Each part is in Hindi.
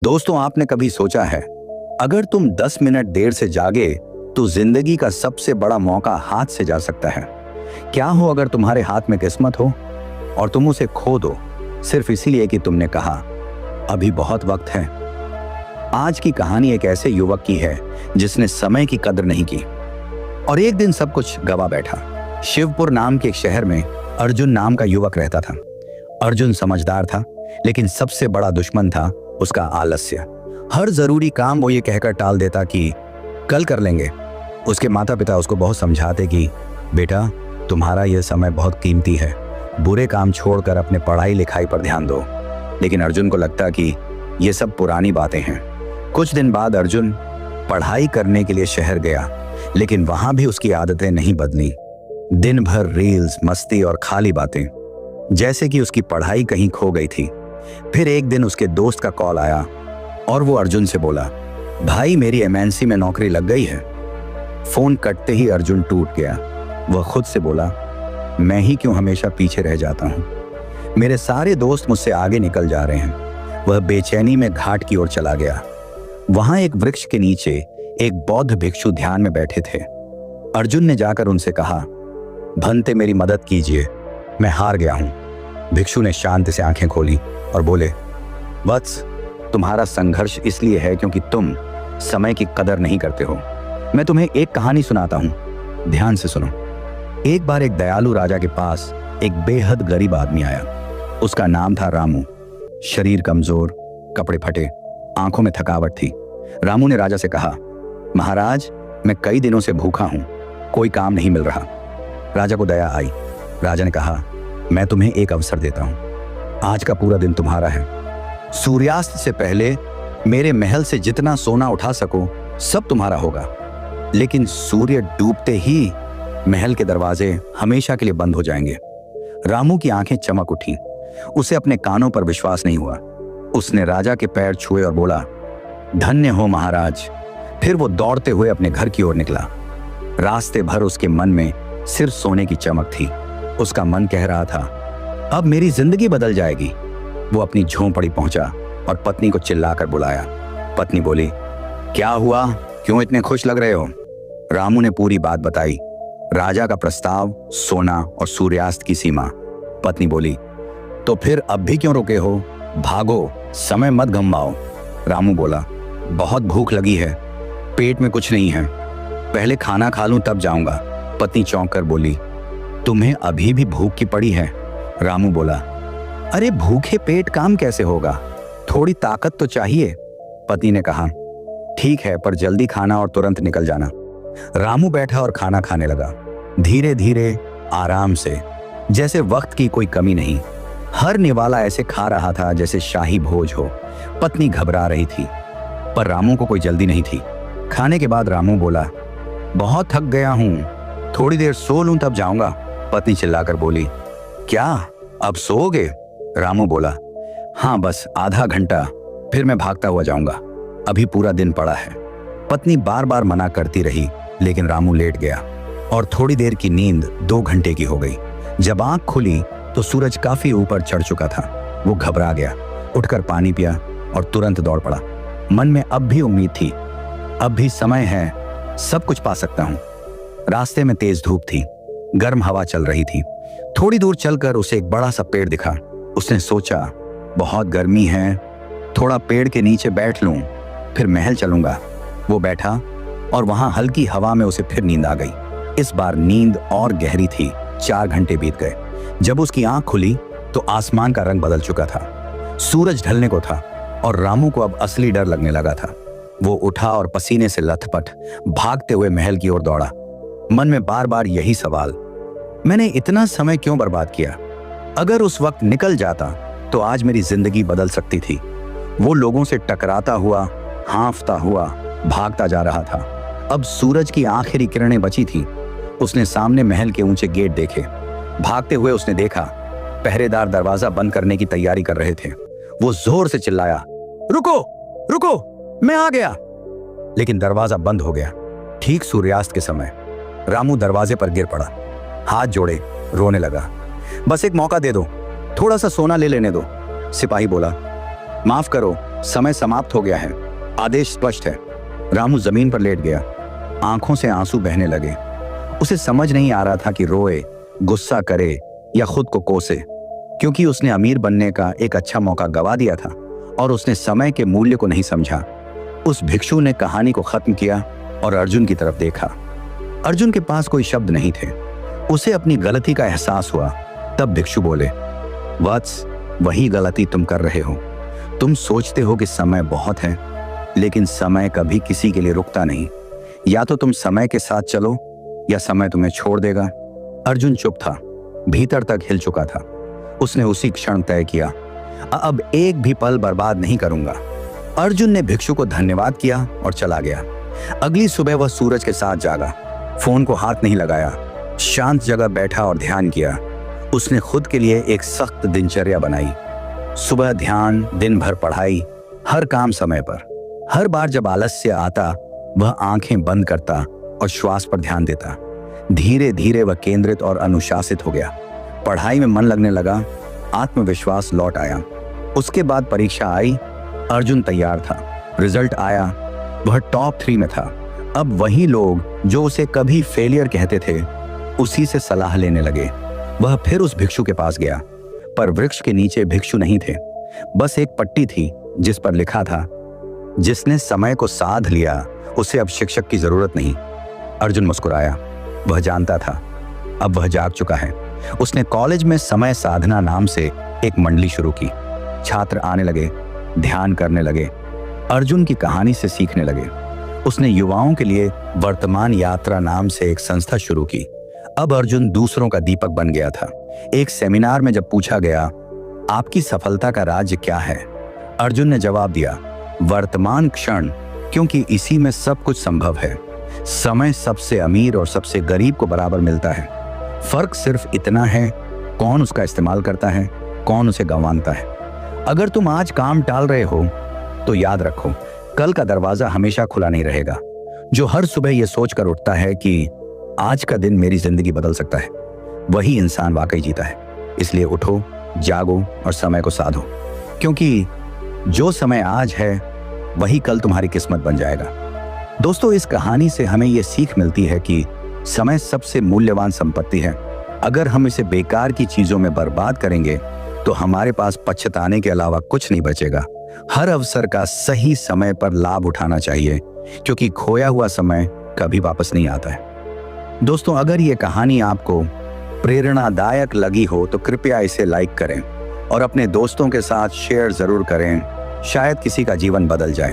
दोस्तों, आपने कभी सोचा है अगर तुम 10 मिनट देर से जागे तो जिंदगी का सबसे बड़ा मौका हाथ से जा सकता है। क्या हो अगर तुम्हारे हाथ में किस्मत हो और तुम उसे खो दो सिर्फ इसीलिए कि तुमने कहा अभी बहुत वक्त है। आज की कहानी एक ऐसे युवक की है जिसने समय की कदर नहीं की और एक दिन सब कुछ गवा बैठा। शिवपुर नाम के एक शहर में अर्जुन नाम का युवक रहता था। अर्जुन समझदार था, लेकिन सबसे बड़ा दुश्मन था उसका आलस्य। हर जरूरी काम वो ये कहकर टाल देता कि कल कर लेंगे। उसके माता पिता उसको बहुत समझाते कि बेटा, तुम्हारा यह समय बहुत कीमती है, बुरे काम छोड़कर अपने पढ़ाई लिखाई पर ध्यान दो। लेकिन अर्जुन को लगता कि ये सब पुरानी बातें हैं। कुछ दिन बाद अर्जुन पढ़ाई करने के लिए शहर गया, लेकिन वहां भी उसकी आदतें नहीं बदली। दिन भर रील्स, मस्ती और खाली बातें, जैसे कि उसकी पढ़ाई कहीं खो गई थी। फिर एक दिन उसके दोस्त का कॉल आया और वो अर्जुन से बोला, भाई मेरी एमएनसी में नौकरी लग गई है। फोन कटते ही अर्जुन टूट गया। वह खुद से बोला, मैं ही क्यों हमेशा पीछे रह जाता हूं, मेरे सारे दोस्त मुझसे आगे निकल जा रहे हैं। वह बेचैनी में घाट की ओर चला गया। वहां एक वृक्ष के नीचे एक बौद्ध भिक्षु ध्यान में बैठे थे। अर्जुन ने जाकर उनसे कहा, भंते मेरी मदद कीजिए, मैं हार गया हूं। भिक्षु ने शांत से आंखें खोली और बोले, वत्स, तुम्हारा संघर्ष इसलिए है क्योंकि तुम समय की कदर नहीं करते हो। मैं तुम्हें एक कहानी सुनाता हूं, ध्यान से सुनो। एक बार एक दयालु राजा के पास एक बेहद गरीब आदमी आया। उसका नाम था रामू। शरीर कमजोर, कपड़े फटे, आंखों में थकावट थी। रामू ने राजा से कहा, महाराज, मैं कई दिनों से भूखा हूं, कोई काम नहीं मिल रहा। राजा को दया आई। राजा ने कहा, मैं तुम्हें एक अवसर देता हूं, आज का पूरा दिन तुम्हारा है। सूर्यास्त से पहले मेरे महल से जितना सोना उठा सको सब तुम्हारा होगा, लेकिन सूर्य डूबते ही महल के दरवाजे हमेशा के लिए बंद हो जाएंगे। रामू की आंखें चमक उठी। उसे अपने कानों पर विश्वास नहीं हुआ। उसने राजा के पैर छुए और बोला, धन्य हो महाराज। फिर वो दौड़ते हुए अपने घर की ओर निकला। रास्ते भर उसके मन में सिर्फ सोने की चमक थी। उसका मन कह रहा था, अब मेरी जिंदगी बदल जाएगी। वो अपनी झोंपड़ी पहुंचा और पत्नी को चिल्लाकर बुलाया। पत्नी बोली, क्या हुआ, क्यों इतने खुश लग रहे हो? रामू ने पूरी बात बताई, राजा का प्रस्ताव, सोना और सूर्यास्त की सीमा। पत्नी बोली, तो फिर अब भी क्यों रुके हो? भागो, समय मत गंवाओ। रामू बोला, बहुत भूख लगी है, पेट में कुछ नहीं है, पहले खाना खा लूं तब जाऊंगा। पत्नी चौंक कर बोली, तुम्हें अभी भी भूख की पड़ी है? रामू बोला, अरे भूखे पेट काम कैसे होगा, थोड़ी ताकत तो चाहिए। पत्नी ने कहा, ठीक है, पर जल्दी खाना और तुरंत निकल जाना। रामू बैठा और खाना खाने लगा, धीरे धीरे, आराम से, जैसे वक्त की कोई कमी नहीं। हर निवाला ऐसे खा रहा था जैसे शाही भोज हो। पत्नी घबरा रही थी, पर रामू को कोई जल्दी नहीं थी। खाने के बाद रामू बोला, बहुत थक गया हूं, थोड़ी देर सो लूं तब जाऊंगा। पत्नी चिल्लाकर बोली, क्या अब सोओगे? रामू बोला, हाँ, बस आधा घंटा, फिर मैं भागता हुआ जाऊंगा, अभी पूरा दिन पड़ा है। पत्नी बार बार मना करती रही, लेकिन रामू लेट गया और थोड़ी देर की नींद 2 घंटे की हो गई। जब आंख खुली तो सूरज काफी ऊपर चढ़ चुका था। वो घबरा गया, उठकर पानी पिया और तुरंत दौड़ पड़ा। मन में अब भी उम्मीद थी, अब भी समय है, सब कुछ पा सकता हूं। रास्ते में तेज धूप थी, गर्म हवा चल रही थी। थोड़ी दूर चलकर उसे एक बड़ा सा पेड़ दिखा। उसने सोचा, बहुत गर्मी है, थोड़ा पेड़ के नीचे बैठ लूं, फिर महल चलूंगा। वो बैठा और वहां हल्की हवा में उसे फिर नींद आ गई। इस बार नींद और गहरी थी। 4 घंटे बीत गए। जब उसकी आंख खुली तो आसमान का रंग बदल चुका था, सूरज ढलने को था और रामू को अब असली डर लगने लगा था। वो उठा और पसीने से लथपथ भागते हुए महल की ओर दौड़ा। मन में बार बार यही सवाल, मैंने इतना समय क्यों बर्बाद किया? अगर उस वक्त निकल जाता तो आज मेरी जिंदगी बदल सकती थी। वो लोगों से टकराता हुआ, हांफता हुआ भागता जा रहा था। अब सूरज की आखिरी किरणें बची थी। उसने सामने महल के ऊंचे गेट देखे। भागते हुए उसने देखा, पहरेदार दरवाजा बंद करने की तैयारी कर रहे थे। वो जोर से चिल्लाया, रुको रुको, मैं आ गया। लेकिन दरवाजा बंद हो गया। ठीक सूर्यास्त के समय रामू दरवाजे पर गिर पड़ा, हाथ जोड़े रोने लगा। बस एक मौका दे दो, थोड़ा सा सोना ले लेने दो। सिपाही बोला, माफ करो, समय समाप्त हो गया है। आदेश स्पष्ट है। रामू जमीन पर लेट गया। आंखों से आंसू बहने लगे। उसे समझ नहीं आ रहा था कि रोए, गुस्सा करे या खुद को कोसे, क्योंकि उसने अमीर बनने का एक अच्छा मौका गवा दिया था और उसने समय के मूल्य को नहीं समझा। उस भिक्षु ने कहानी को खत्म किया और अर्जुन की तरफ देखा। अर्जुन के पास कोई शब्द नहीं थे। उसे अपनी गलती का एहसास हुआ। तब भिक्षु बोले, वत्स, वही गलती तुम कर रहे हो। तुम सोचते हो कि समय बहुत है, लेकिन समय कभी किसी के लिए रुकता नहीं। या तो तुम समय के साथ चलो या समय तुम्हें छोड़ देगा। अर्जुन चुप था, भीतर तक हिल चुका था। उसने उसी क्षण तय किया, अब एक भी पल बर्बाद नहीं करूंगा। अर्जुन ने भिक्षु को धन्यवाद किया और चला गया। अगली सुबह वह सूरज के साथ जागा। फोन को हाथ नहीं लगाया, शांत जगह बैठा और ध्यान किया। उसने खुद के लिए एक सख्त दिनचर्या बनाई। सुबह ध्यान, दिन भर पढ़ाई, हर काम समय पर। हर बार जब आलस्य आता, वह आंखें बंद करता और श्वास पर ध्यान देता। धीरे धीरे वह केंद्रित और अनुशासित हो गया। पढ़ाई में मन लगने लगा, आत्मविश्वास लौट आया। उसके बाद परीक्षा आई। अर्जुन तैयार था। रिजल्ट आया, वह टॉप 3 में था। अब वही लोग जो उसे कभी फेलियर कहते थे, उसी से सलाह लेने लगे। वह फिर उस भिक्षु के पास गया, पर वृक्ष के नीचे भिक्षु नहीं थे। बस एक पट्टी थी जिस पर लिखा था, जिसने समय को साध लिया उसे अब शिक्षक की जरूरत नहीं। अर्जुन मुस्कुराया। वह जानता था, अब वह जाग चुका है। उसने कॉलेज में समय साधना नाम से एक मंडली शुरू की। छात्र आने लगे, ध्यान करने लगे, अर्जुन की कहानी से सीखने लगे। उसने युवाओं के लिए वर्तमान यात्रा नाम से एक संस्था शुरू की। अब अर्जुन दूसरों का दीपक बन गया था। एक सेमिनार में जब पूछा गया, आपकी सफलता का राज क्या है, अर्जुन ने जवाब दिया, वर्तमान क्षण, क्योंकि इसी में सब कुछ संभव है। समय सबसे अमीर और सबसे गरीब को बराबर मिलता है। फर्क सिर्फ इतना है, कौन उसका इस्तेमाल करता है, कौन उसे गंवाता है। अगर तुम आज काम टाल रहे हो तो याद रखो, कल का दरवाजा हमेशा खुला नहीं रहेगा। जो हर सुबह यह सोचकर उठता है कि आज का दिन मेरी जिंदगी बदल सकता है, वही इंसान वाकई जीता है। इसलिए उठो, जागो और समय को साधो, क्योंकि जो समय आज है वही कल तुम्हारी किस्मत बन जाएगा। दोस्तों, इस कहानी से हमें यह सीख मिलती है कि समय सबसे मूल्यवान संपत्ति है। अगर हम इसे बेकार की चीजों में बर्बाद करेंगे तो हमारे पास पछताने के अलावा कुछ नहीं बचेगा। हर अवसर का सही समय पर लाभ उठाना चाहिए, क्योंकि खोया हुआ समय कभी वापस नहीं आता है। दोस्तों, अगर ये कहानी आपको प्रेरणादायक लगी हो तो कृपया इसे लाइक करें और अपने दोस्तों के साथ शेयर जरूर करें। शायद किसी का जीवन बदल जाए।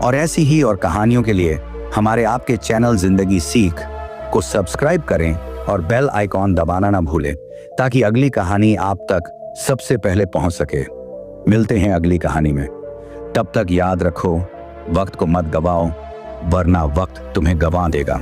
और ऐसी ही और कहानियों के लिए हमारे आपके चैनल जिंदगी सीख को सब्सक्राइब करें और बेल आइकॉन दबाना ना भूलें, ताकि अगली कहानी आप तक सबसे पहले पहुंच सके। मिलते हैं अगली कहानी में। तब तक याद रखो, वक्त को मत गवाओ, वरना वक्त तुम्हें गंवा देगा।